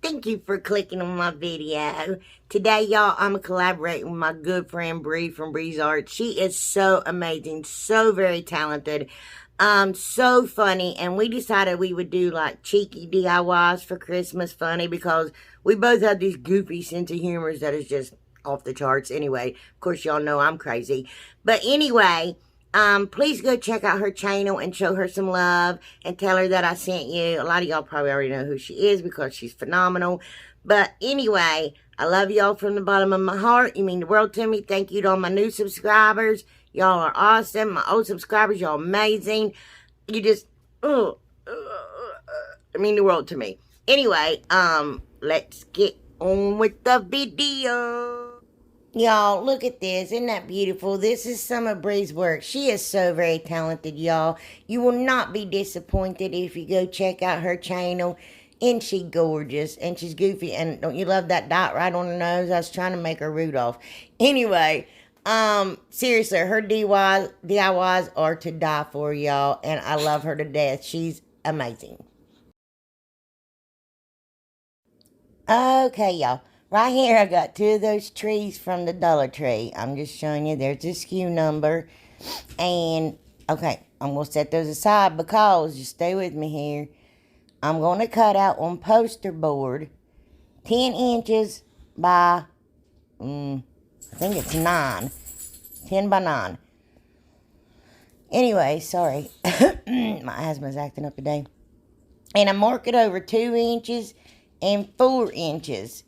Thank you for clicking on my video. Today, y'all, I'm collaborating with my good friend Bree from Breezearts. She is so amazing, so very talented, so funny, and we decided we would do like cheeky DIYs for Christmas funny because we both have these goofy sense of humor that is just off the charts. Anyway, of course, y'all know I'm crazy. But anyway, please go check out her channel and show her some love and tell her that I sent you. A lot of y'all probably already know who she is because she's phenomenal. But anyway, I love y'all from the bottom of my heart. You mean the world to me. Thank you to all my new subscribers. Y'all are awesome. My old subscribers, y'all amazing. You just, I mean the world to me. Anyway, let's get on with the video. Y'all, look at this. Isn't that beautiful? This is some of Bree's work. She is so very talented, y'all. You will not be disappointed if you go check out her channel. And she's gorgeous. And she's goofy. And don't you love that dot right on her nose? I was trying to make her Rudolph. Anyway, seriously, her DIYs are to die for, y'all. And I love her to death. She's amazing. Okay, y'all. Right here, I got two of those trees from the Dollar Tree. I'm just showing you. There's the SKU number. And, okay, I'm going to set those aside because, just stay with me here, I'm going to cut out on poster board 10 inches by, I think it's 9. 10 by 9. Anyway, sorry. My asthma's acting up today. And I mark it over 2 inches and 4 inches.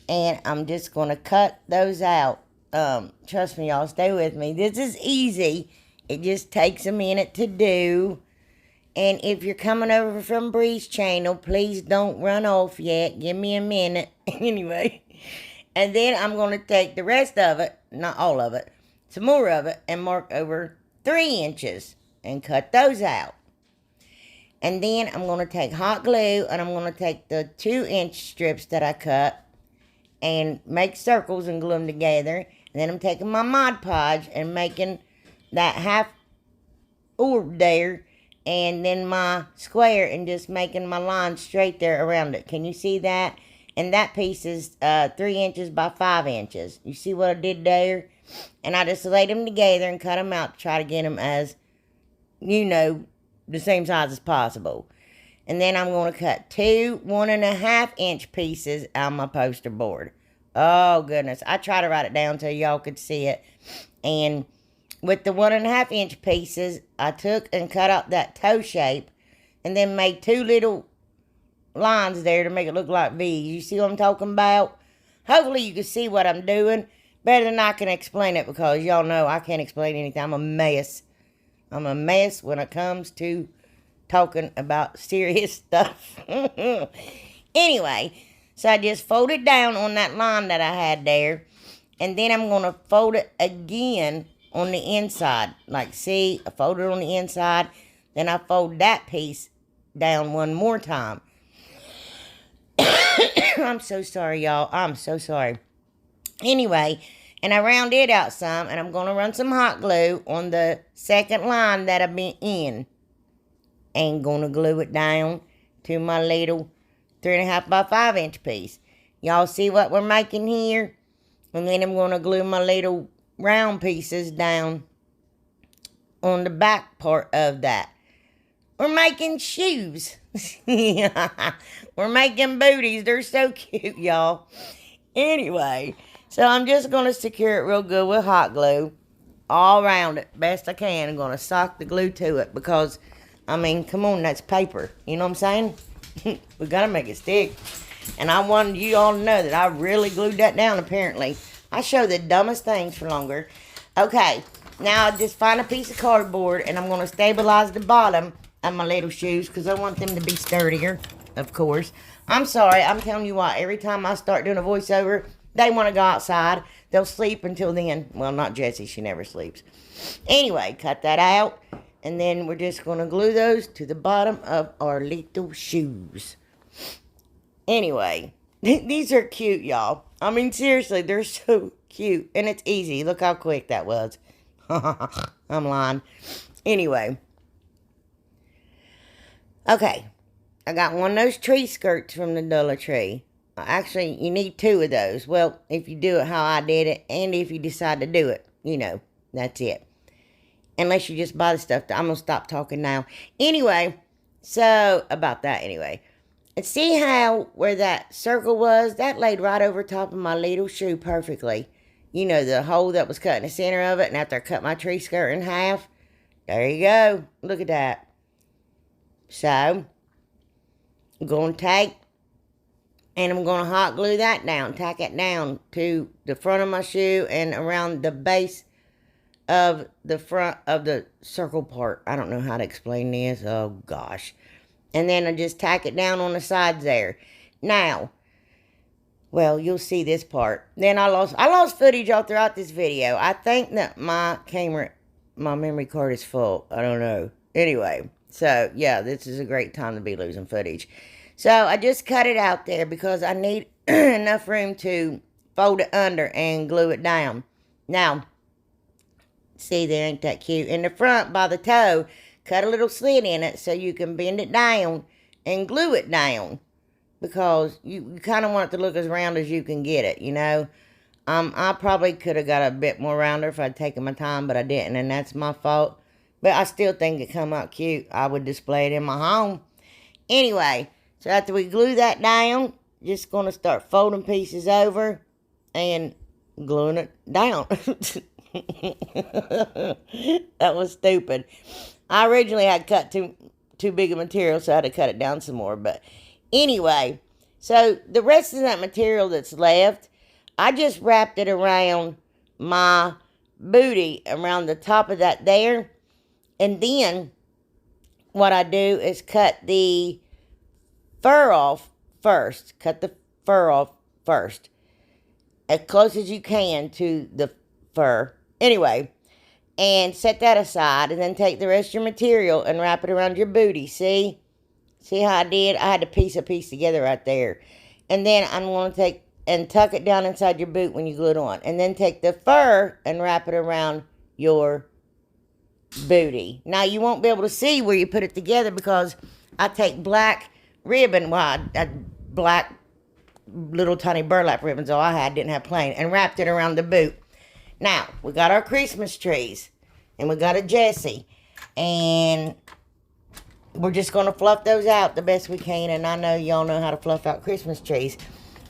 And I'm just going to cut those out. Trust me, y'all. Stay with me. This is easy. It just takes a minute to do. And if you're coming over from Bree's channel, please don't run off yet. Give me a minute. Anyway. And then I'm going to take the rest of it, not all of it, some more of it, and mark over 3 inches. And cut those out. And then I'm going to take hot glue, and I'm going to take the 2-inch strips that I cut and make circles and glue them together. And then I'm taking my Mod Podge and making that half orb there. And then my square and just making my line straight there around it. Can you see that? And that piece is 3 inches by 5 inches. You see what I did there? And I just laid them together and cut them out to try to get them as, you know, the same size as possible. And then I'm going to cut 2 1.5-inch pieces out of my poster board. Oh, goodness. I tried to write it down so y'all could see it. And with the 1.5-inch pieces, I took and cut out that toe shape. And then made 2 little lines there to make it look like V's. You see what I'm talking about? Hopefully you can see what I'm doing better than I can explain it. Because y'all know I can't explain anything. I'm a mess. I'm a mess when it comes to talking about serious stuff. Anyway, so I just folded down on that line that I had there. And then I'm going to fold it again on the inside. Like, see, I folded on the inside. Then I fold that piece down one more time. I'm so sorry, y'all. I'm so sorry. Anyway, and I round it out some. And I'm going to run some hot glue on the second line that I've been in. And going to glue it down to my little 3.5 by 5-inch piece. Y'all see what we're making here? And then I'm going to glue my little round pieces down on the back part of that. We're making shoes. We're making booties. They're so cute, y'all. Anyway, so I'm just going to secure it real good with hot glue all around it best I can. I'm going to sock the glue to it because, I mean, come on, that's paper. You know what I'm saying? We got to make it stick. And I wanted you all to know that I really glued that down, apparently. I show the dumbest things for longer. Okay, now I just find a piece of cardboard, and I'm going to stabilize the bottom of my little shoes because I want them to be sturdier, of course. I'm sorry, I'm telling you what, every time I start doing a voiceover, they want to go outside. They'll sleep until then. Well, not Jessie, she never sleeps. Anyway, cut that out. And then we're just going to glue those to the bottom of our little shoes. Anyway, these are cute, y'all. I mean, seriously, they're so cute. And it's easy. Look how quick that was. I'm lying. Anyway. Okay. I got one of those tree skirts from the Dollar Tree. Actually, you need 2 of those. Well, if you do it how I did it, and if you decide to do it, that's it. Unless you just buy the stuff. I'm going to stop talking now. Anyway, so, about that anyway. And see how where that circle was? That laid right over top of my little shoe perfectly. The hole that was cut in the center of it. And after I cut my tree skirt in half, there you go. Look at that. So, I'm going to take, and I'm going to hot glue that down. Tack it down to the front of my shoe and around the base of the front of the circle part. I don't know how to explain this. Oh, gosh. And then I just tack it down on the sides there. Now, well, you'll see this part. Then I lost footage all throughout this video. I think that my memory card is full. I don't know. Anyway, so yeah, this is a great time to be losing footage. So I just cut it out there because I need enough room to fold it under and glue it down. Now, see there, ain't that cute? In the front by the toe, cut a little slit in it so you can bend it down and glue it down. Because you kind of want it to look as round as you can get it, I probably could have got a bit more rounder if I'd taken my time, but I didn't, and that's my fault. But I still think it come out cute. I would display it in my home. Anyway, so after we glue that down, just going to start folding pieces over and gluing it down. That was stupid. I originally had cut too big a material, so I had to cut it down some more. But anyway, so the rest of that material that's left, I just wrapped it around my booty, around the top of that there. And then what I do is cut the fur off first. Cut the fur off first. As close as you can to the fur. Anyway, and set that aside, and then take the rest of your material and wrap it around your booty. See how I did? I had to piece a piece together right there. And then I'm going to take and tuck it down inside your boot when you glue it on. And then take the fur and wrap it around your booty. Now, you won't be able to see where you put it together because I take black ribbon. Well, I black little tiny burlap ribbons. All I had, didn't have plain. And wrapped it around the boot. Now, we got our Christmas trees. And we got a Jessie. And we're just going to fluff those out the best we can. And I know y'all know how to fluff out Christmas trees.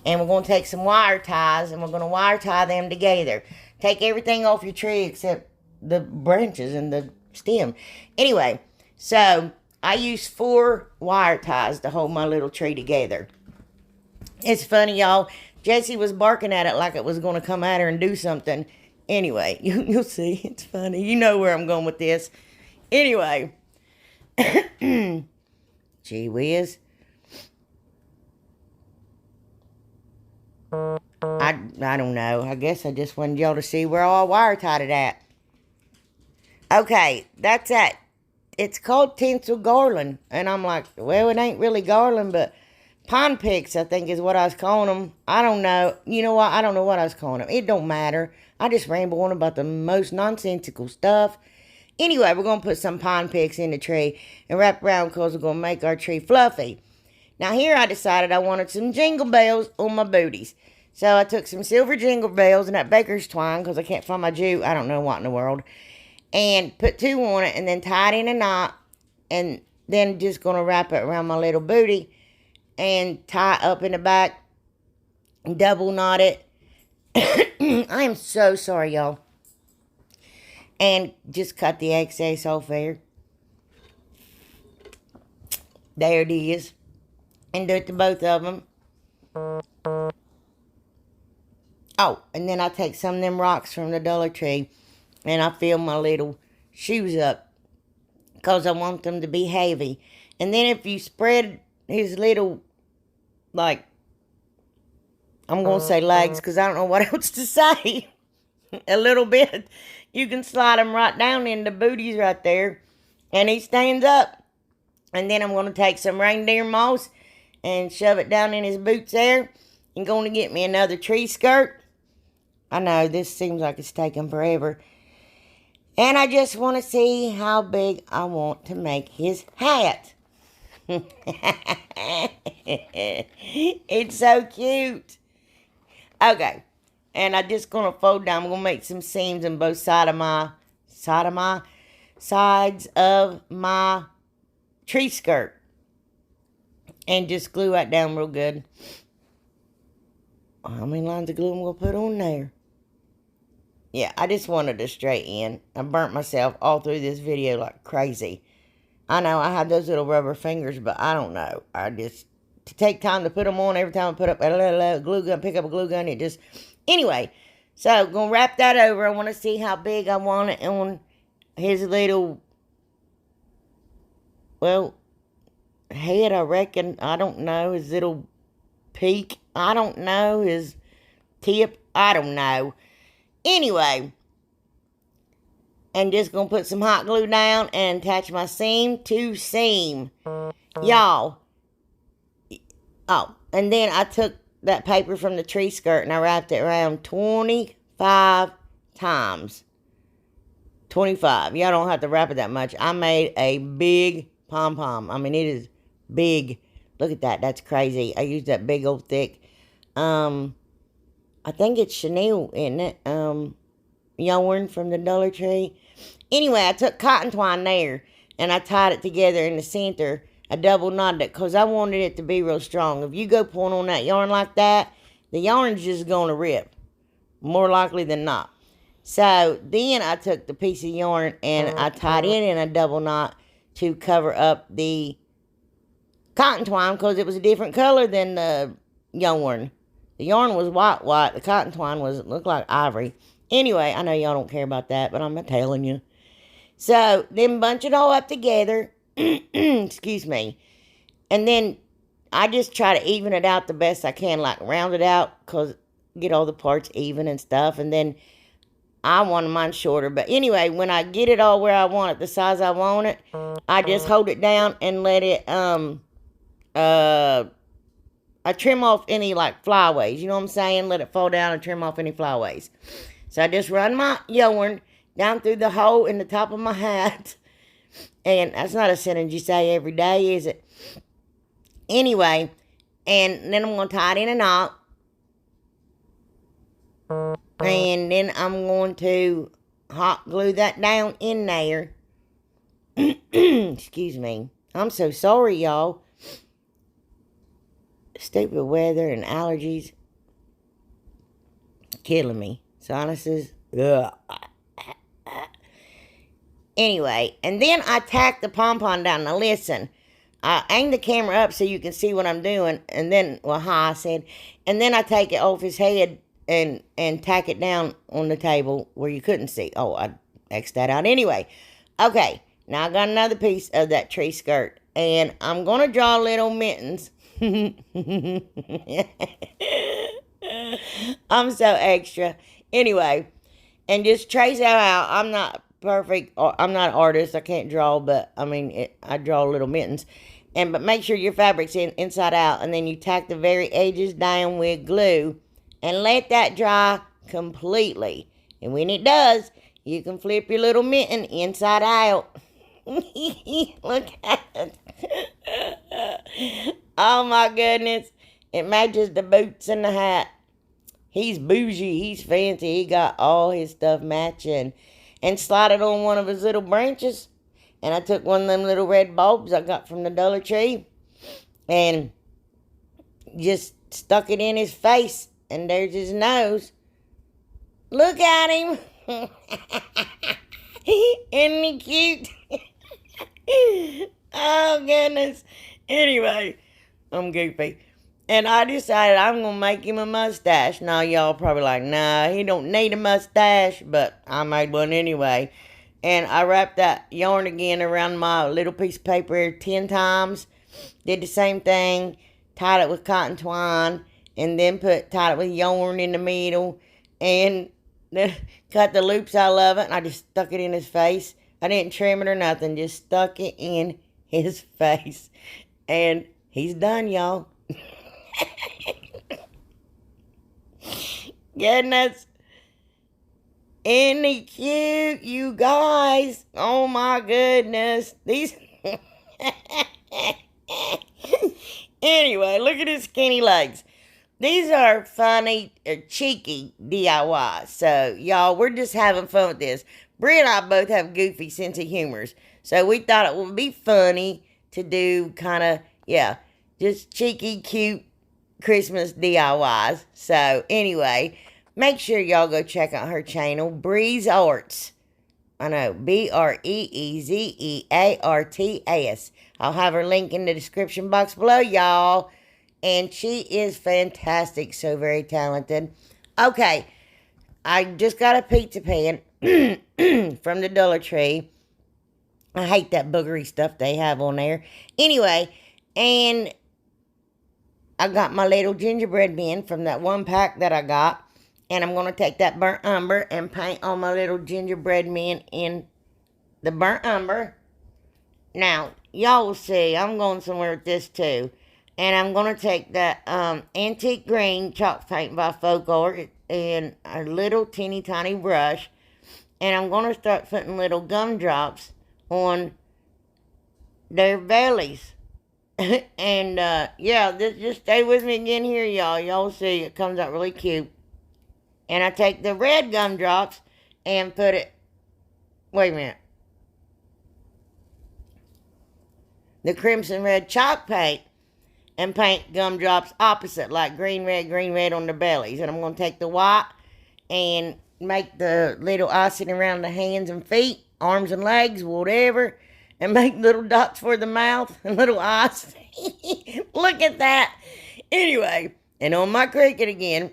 And we're going to take some wire ties. And we're going to wire tie them together. Take everything off your tree except the branches and the stem. Anyway, so I used 4 wire ties to hold my little tree together. It's funny, y'all. Jessie was barking at it like it was going to come at her and do something. Anyway, you'll see. It's funny. You know where I'm going with this. Anyway. Gee whiz. I don't know. I guess I just wanted y'all to see where all wire tied it at. Okay, that's that. It's called tinsel garland. And I'm like, well, it ain't really garland, but pine picks, I think, is what I was calling them. I don't know. You know what? I don't know what I was calling them. It don't matter. I just ramble on about the most nonsensical stuff. Anyway, we're going to put some pine picks in the tree and wrap around because we're going to make our tree fluffy. Now, here I decided I wanted some jingle bells on my booties. So I took some silver jingle bells and that baker's twine because I can't find my jute. I don't know what in the world. And put 2 on it and then tied in a knot. And then just going to wrap it around my little booty and tie up in the back. Double knot it. I am so sorry, y'all. And just cut the excess off there. There it is. And do it to both of them. Oh, and then I take some of them rocks from the Dollar Tree. And I fill my little shoes up. Because I want them to be heavy. And then if you spread his little, like, I'm going to say legs because I don't know what else to say. A little bit. You can slide him right down in the booties right there. And he stands up. And then I'm going to take some reindeer moss and shove it down in his boots there. I'm going to get me another tree skirt. I know this seems like it's taking forever. And I just want to see how big I want to make his hat. It's so cute. Okay. And I just gonna fold down. I'm gonna make some seams on both sides of my tree skirt. And just glue that down real good. How many lines of glue I'm gonna put on there? Yeah, I just wanted a straight end. I burnt myself all through this video like crazy. I know I have those little rubber fingers, but I don't know. I just, to take time to put them on, every time I put up a glue gun, pick up a glue gun, it just, anyway. So, going to wrap that over. I want to see how big I want it on his little, well, head, I reckon. I don't know. His little peak. I don't know. His tip. I don't know. Anyway, and just going to put some hot glue down and attach my seam to seam. Y'all. Oh, and then I took that paper from the tree skirt and I wrapped it around 25 times. 25. Y'all don't have to wrap it that much. I made a big pom-pom. I mean, it is big. Look at that. That's crazy. I used that big old thick, I think it's chenille, isn't it? Yarn from the Dollar Tree. Anyway, I took cotton twine there, and I tied it together in the center. I double knotted it, because I wanted it to be real strong. If you go pulling on that yarn like that, the yarn's just going to rip. More likely than not. So, then I took the piece of yarn, and I tied it in a double knot to cover up the cotton twine, because it was a different color than the yarn. The yarn was white. The cotton twine looked like ivory. Anyway, I know y'all don't care about that, but I'm not telling you. So, then bunch it all up together. Excuse me. And then I just try to even it out the best I can, like round it out, because get all the parts even and stuff. And then I want mine shorter. But anyway, when I get it all where I want it, the size I want it, I just hold it down and let it, I trim off any, like, flyaways. You know what I'm saying? Let it fall down and trim off any flyaways. So I just run my yarn down through the hole in the top of my hat. And that's not a sentence you say every day, is it? Anyway, and then I'm going to tie it in a knot. And then I'm going to hot glue that down in there. Excuse me. I'm so sorry, y'all. Stupid weather and allergies killing me. Sinuses. Ugh. Anyway, and then I tack the pom-pom down. Now listen, I aim the camera up so you can see what I'm doing, and then, well, hi, I said, and then I take it off his head and tack it down on the table where you couldn't see. Oh, I X'd that out anyway. Okay, now I got another piece of that tree skirt, and I'm going to draw little mittens. I'm so extra. Anyway, and just trace that out. I'm not perfect, or I'm not an artist. I can't draw, but I mean, I draw little mittens. But make sure your fabric's inside out, and then you tack the very edges down with glue, and let that dry completely. And when it does, you can flip your little mitten inside out. Look at it. Oh my goodness. It matches the boots and the hat. He's bougie. He's fancy. He got all his stuff matching. And slide it on one of his little branches. And I took one of them little red bulbs I got from the Dollar Tree. And just stuck it in his face. And there's his nose. Look at him. Isn't he cute? Oh, goodness. Anyway, I'm goofy. And I decided I'm going to make him a mustache. Now, y'all probably like, nah, he don't need a mustache. But I made one anyway. And I wrapped that yarn again around my little piece of paper 10 times. Did the same thing. Tied it with cotton twine. And then tied it with yarn in the middle. And then cut the loops out of it. And I just stuck it in his face. I didn't trim it or nothing. Just stuck it in his face. And he's done, y'all. Goodness. Isn't he cute, you guys? Oh my goodness. These Anyway, look at his skinny legs. These are funny, cheeky DIYs. So, y'all, we're just having fun with this. Bree and I both have goofy sense of humors. So, we thought it would be funny to do kind of, yeah, just cheeky, cute Christmas DIYs. So, anyway, make sure y'all go check out her channel, Breezearts. I know, Breezearts. I'll have her link in the description box below, y'all. And she is fantastic, so very talented. Okay, I just got a pizza pan from the Dollar Tree. I hate that boogery stuff they have on there. Anyway, and I got my little gingerbread bin from that one pack that I got. And I'm going to take that burnt umber and paint on my little gingerbread man in the burnt umber. Now, y'all will see, I'm going somewhere with this too. And I'm going to take that antique green chalk paint by Folk Art and a little teeny tiny brush. And I'm going to start putting little gumdrops on their bellies. And, yeah, just stay with me again here, y'all. Y'all see, it comes out really cute. And I take the red gumdrops and put it, wait a minute. The crimson red chalk paint and paint gumdrops opposite, like green, red on the bellies. And I'm going to take the white and make the little icing around the hands and feet, arms and legs, whatever. And make little dots for the mouth and little eyes. Look at that. Anyway, and on my Cricut again,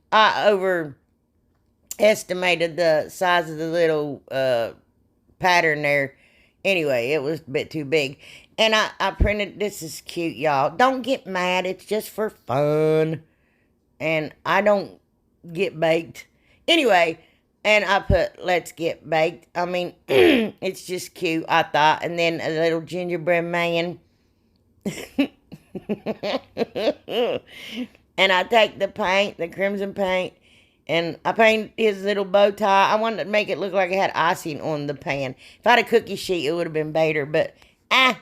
I overestimated the size of the little pattern there. Anyway, it was a bit too big. And I printed, this is cute, y'all. Don't get mad, it's just for fun. And I don't get baked. Anyway, and I put, let's get baked. I mean, it's just cute, I thought. And then a little gingerbread man. And I take the paint, the crimson paint, and I paint his little bow tie. I wanted to make it look like it had icing on the pan. If I had a cookie sheet, it would have been better. But,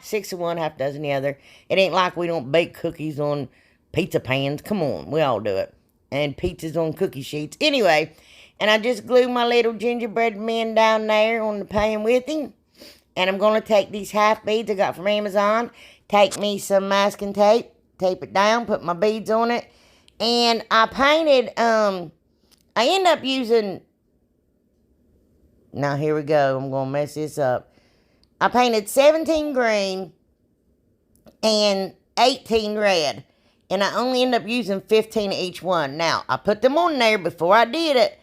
6 of one, half a dozen the other. It ain't like we don't bake cookies on pizza pans. Come on, we all do it. And pizzas on cookie sheets. Anyway, and I just glue my little gingerbread man down there on the pan with him. And I'm going to take these half beads I got from Amazon. Take me some masking tape. Tape it down. Put my beads on it. And I painted, I end up using, now here we go, I'm going to mess this up. I painted 17 green and 18 red. And I only end up using 15 of each one. Now, I put them on there before I did it.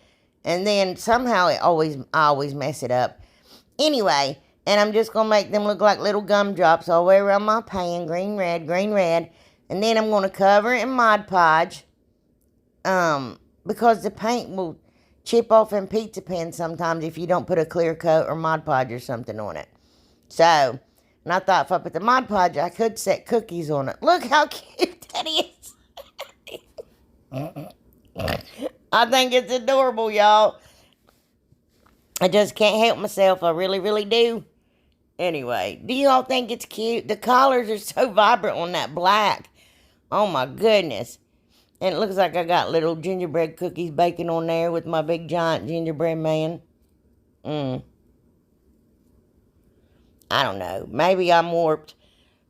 And then somehow I always mess it up. Anyway, and I'm just going to make them look like little gumdrops all the way around my pan. Green, red. And then I'm going to cover it in Mod Podge. Because the paint will chip off in pizza pans sometimes if you don't put a clear coat or Mod Podge or something on it. So, and I thought if I put the Mod Podge, I could set cookies on it. Look how cute that is. I think it's adorable, y'all. I just can't help myself. I really, really do. Anyway, do you all think it's cute? The colors are so vibrant on that black. Oh my goodness. And it looks like I got little gingerbread cookies baking on there with my big giant gingerbread man. I don't know. Maybe I'm warped.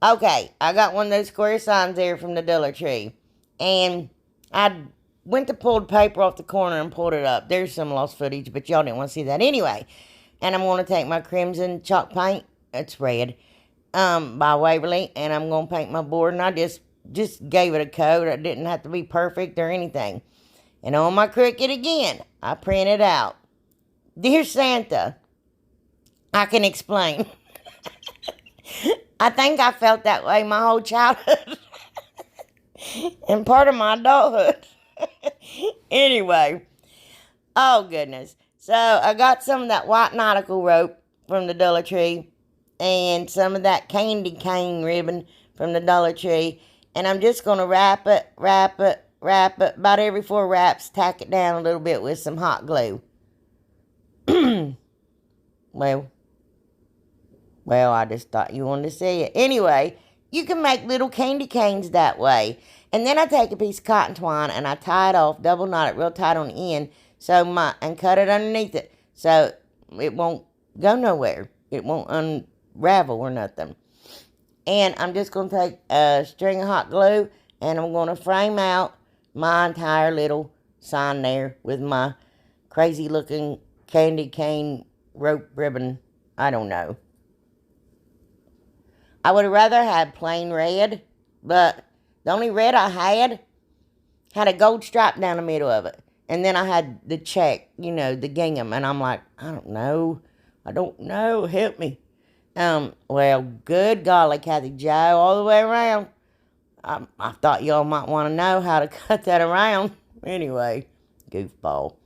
Okay, I got one of those square signs there from the Dollar Tree. And I went to pull the paper off the corner and pulled it up. There's some lost footage, but y'all didn't want to see that anyway. And I'm going to take my crimson chalk paint. It's red. By Waverly. And I'm going to paint my board. And I just gave it a coat. It didn't have to be perfect or anything. And on my Cricut again, I printed out, Dear Santa, I can explain. I think I felt that way my whole childhood. And part of my adulthood. Anyway. Oh, goodness. So, I got some of that white nautical rope from the Dollar Tree. And some of that candy cane ribbon from the Dollar Tree. And I'm just going to wrap it. About every 4 wraps, tack it down a little bit with some hot glue. Well, I just thought you wanted to see it. Anyway, you can make little candy canes that way. And then I take a piece of cotton twine and I tie it off, double knot it real tight on the end, and cut it underneath it so it won't go nowhere. It won't unravel or nothing. And I'm just going to take a string of hot glue and I'm going to frame out my entire little sign there with my crazy looking candy cane rope ribbon. I don't know. I would have rather had plain red, but the only red I had a gold stripe down the middle of it. And then I had the check, the gingham. And I'm like, I don't know. Help me. Well, good golly, Kathy Joe, all the way around. I thought y'all might want to know how to cut that around. Anyway, goofball.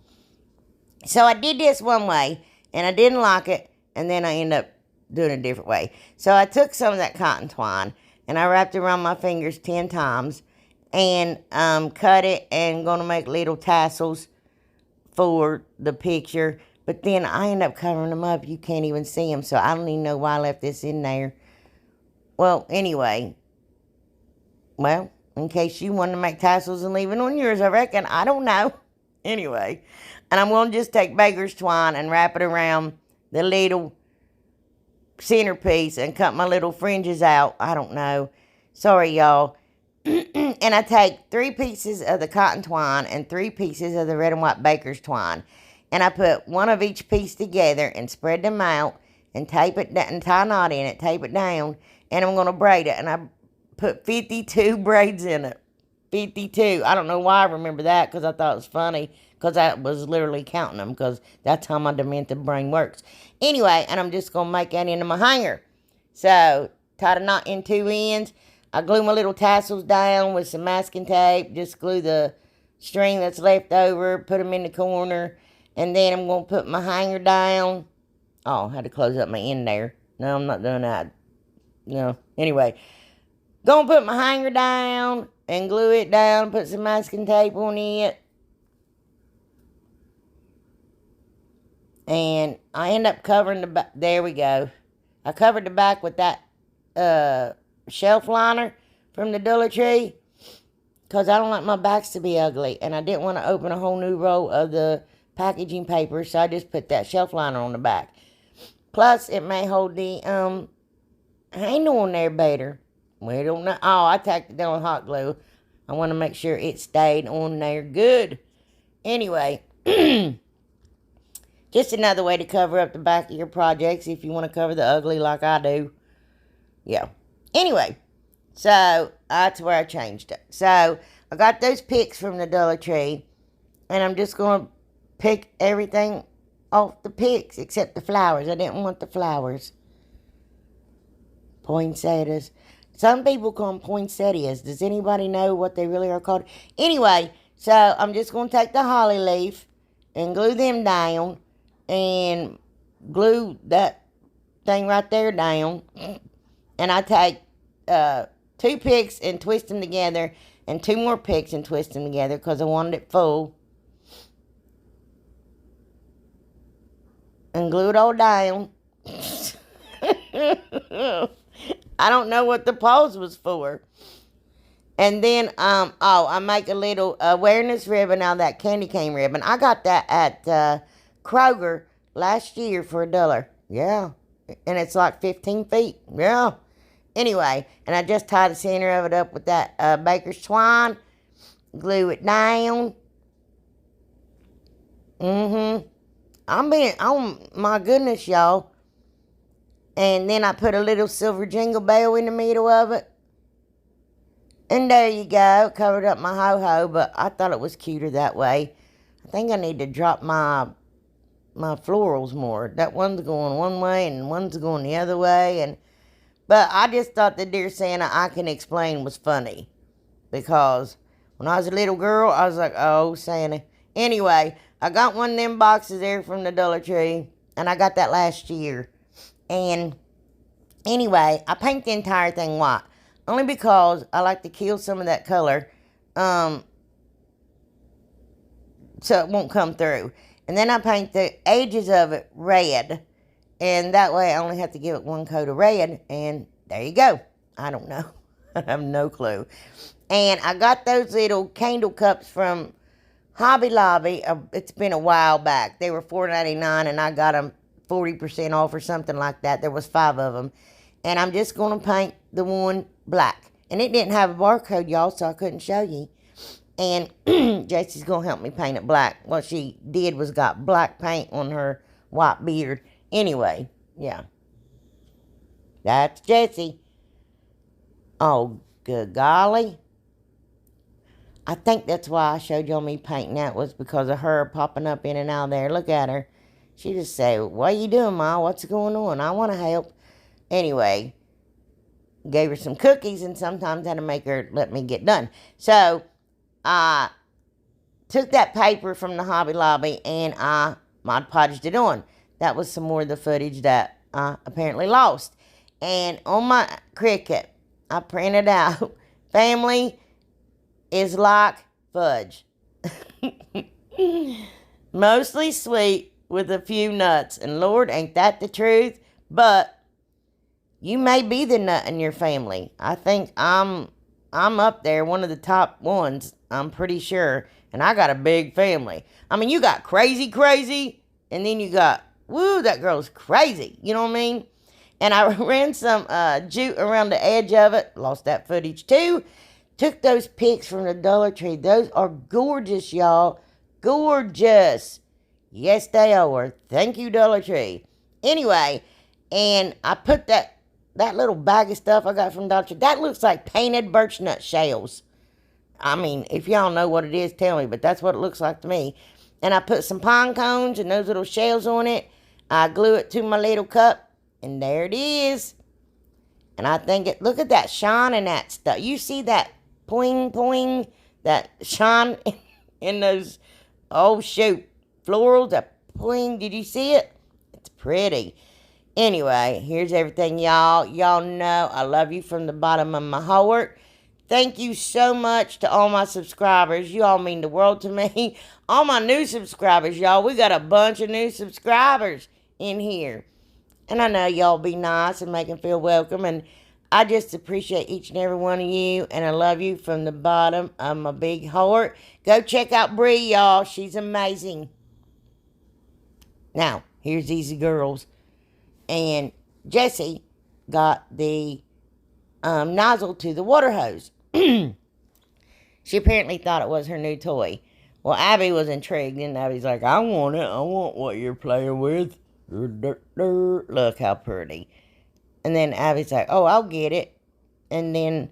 So I did this one way, and I didn't like it, and then I ended up doing it a different way. So I took some of that cotton twine, and I wrapped it around my fingers 10 times, and cut it, and going to make little tassels for the picture. But then I end up covering them up. You can't even see them, so I don't even know why I left this in there. Well, anyway. Well, in case you want to make tassels and leave it on yours, I reckon. I don't know. Anyway. And I'm going to just take baker's twine and wrap it around the little centerpiece and cut my little fringes out. I don't know. Sorry, y'all. And I take 3 pieces of the cotton twine and 3 pieces of the red and white baker's twine. And I put one of each piece together and spread them out and tape it down and tie a knot in it, tape it down, and I'm going to braid it. And I put 52 braids in it. 52. I don't know why I remember that, because I thought it was funny, because I was literally counting them, because that's how my demented brain works. Anyway, and I'm just going to make that into my hanger. So, tied a knot in 2 ends. I glue my little tassels down with some masking tape. Just glue the string that's left over, put them in the corner. And then I'm going to put my hanger down. Oh, I had to close up my end there. No, I'm not doing that. No. Anyway. Going to put my hanger down and glue it down. Put some masking tape on it. And I end up covering the back. There we go. I covered the back with that shelf liner from the Dollar Tree. Because I don't like my backs to be ugly. And I didn't want to open a whole new roll of the packaging paper, so I just put that shelf liner on the back. Plus, it may hold the handle on there better. We don't know. Oh, I tacked it down with hot glue. I want to make sure it stayed on there good. Anyway, just another way to cover up the back of your projects if you want to cover the ugly like I do. Yeah. Anyway, so that's where I changed it. So I got those picks from the Dollar Tree, and I'm just going to pick everything off the picks except the flowers. I didn't want the flowers. Poinsettias. Some people call them poinsettias. Does anybody know what they really are called? Anyway, so I'm just going to take the holly leaf and glue them down and glue that thing right there down. And I take 2 picks and twist them together, and 2 more picks and twist them together because I wanted it full. And glue it all down. I don't know what the pause was for. And then, I make a little awareness ribbon out of that candy cane ribbon. I got that at Kroger last year for $1. Yeah. And it's like 15 feet. Yeah. Anyway, and I just tie the center of it up with that baker's twine. Glue it down. Oh my goodness, y'all. And then I put a little silver jingle bell in the middle of it. And there you go. Covered up my ho-ho, but I thought it was cuter that way. I think I need to drop my florals more. That one's going one way and one's going the other way. But I just thought the Dear Santa I Can Explain was funny. Because when I was a little girl, I was like, oh, Santa. Anyway, I got one of them boxes there from the Dollar Tree. And I got that last year. And anyway, I paint the entire thing white. Only because I like to kill some of that color. So it won't come through. And then I paint the edges of it red. And that way I only have to give it one coat of red. And there you go. I don't know. I have no clue. And I got those little candle cups from Hobby Lobby. It's been a while back. They were $4.99 and I got them 40% off or something like that. There was 5 of them. And I'm just going to paint the one black. And it didn't have a barcode, y'all, so I couldn't show you. And Jesse's going to help me paint it black. What she did was got black paint on her white beard. Anyway, yeah. That's Jessie. Oh, good golly. I think that's why I showed y'all me painting that was because of her popping up in and out there. Look at her. She just say, what are you doing, Ma? What's going on? I want to help. Anyway, gave her some cookies and sometimes had to make her let me get done. So, I took that paper from the Hobby Lobby and I Mod Podged it on. That was some more of the footage that I apparently lost. And on my Cricut, I printed out, family is like fudge. Mostly sweet with a few nuts. And Lord, ain't that the truth? But you may be the nut in your family. I think I'm up there, one of the top ones, I'm pretty sure. And I got a big family. I mean, you got crazy, and then you got, woo, that girl's crazy. You know what I mean? And I ran some jute around the edge of it. Lost that footage too. Took those pics from the Dollar Tree. Those are gorgeous, y'all. Gorgeous. Yes, they are. Thank you, Dollar Tree. Anyway, and I put that little bag of stuff I got from Dollar Tree. That looks like painted birch nut shells. I mean, if y'all know what it is, tell me. But that's what it looks like to me. And I put some pine cones and those little shells on it. I glue it to my little cup. And there it is. And I think it, look at that shine and that stuff. You see that poing, that shine in those, oh shoot, florals, that poing. Did you see it? It's pretty. Anyway, here's everything, y'all. Y'all know I love you from the bottom of my heart. Thank you so much to all my subscribers. You all mean the world to me. All my new subscribers, y'all. We got a bunch of new subscribers in here. And I know y'all be nice and make them feel welcome. And I just appreciate each and every one of you. And I love you from the bottom of my big heart. Go check out Bree, y'all. She's amazing. Now, here's Easy Girls. And Jessie got the nozzle to the water hose. She apparently thought it was her new toy. Well, Abby was intrigued. And Abby's like, I want it. I want what you're playing with. Look how pretty. And then Abby's like, oh, I'll get it. And then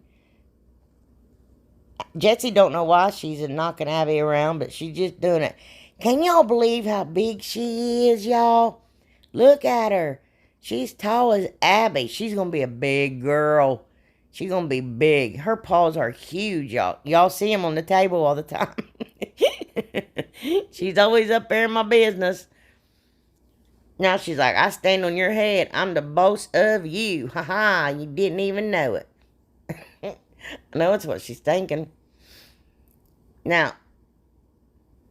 Jessie don't know why she's knocking Abby around, but she's just doing it. Can y'all believe how big she is, y'all? Look at her. She's tall as Abby. She's going to be a big girl. She's going to be big. Her paws are huge, y'all. Y'all see them on the table all the time. She's always up there in my business. Now she's like, I stand on your head. I'm the boss of you. Ha ha, you didn't even know it. I know it's what she's thinking. Now,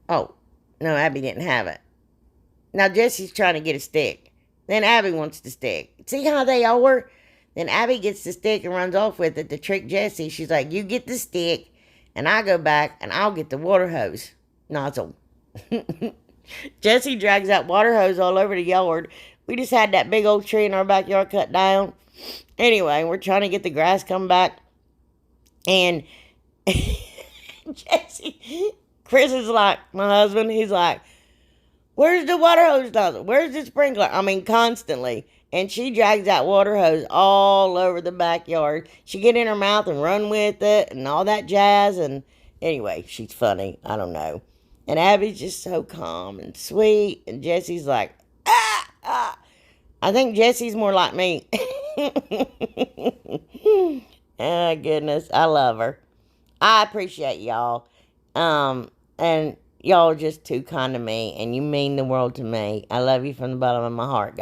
oh, no, Abby didn't have it. Now Jessie's trying to get a stick. Then Abby wants the stick. See how they are? Then Abby gets the stick and runs off with it to trick Jessie. She's like, you get the stick, and I go back, and I'll get the water hose nozzle. Jessie drags that water hose all over the yard. We just had that big old tree in our backyard cut down. Anyway, we're trying to get the grass come back. And Chris is like, my husband, he's like, where's the water hose nozzle? Where's the sprinkler? I mean, constantly. And she drags that water hose all over the backyard. She get in her mouth and run with it and all that jazz. And anyway, she's funny. I don't know. And Abby's just so calm and sweet. And Jessie's like, ah. I think Jessie's more like me. Oh, goodness. I love her. I appreciate y'all. And y'all are just too kind to me. And you mean the world to me. I love you from the bottom of my heart, guys.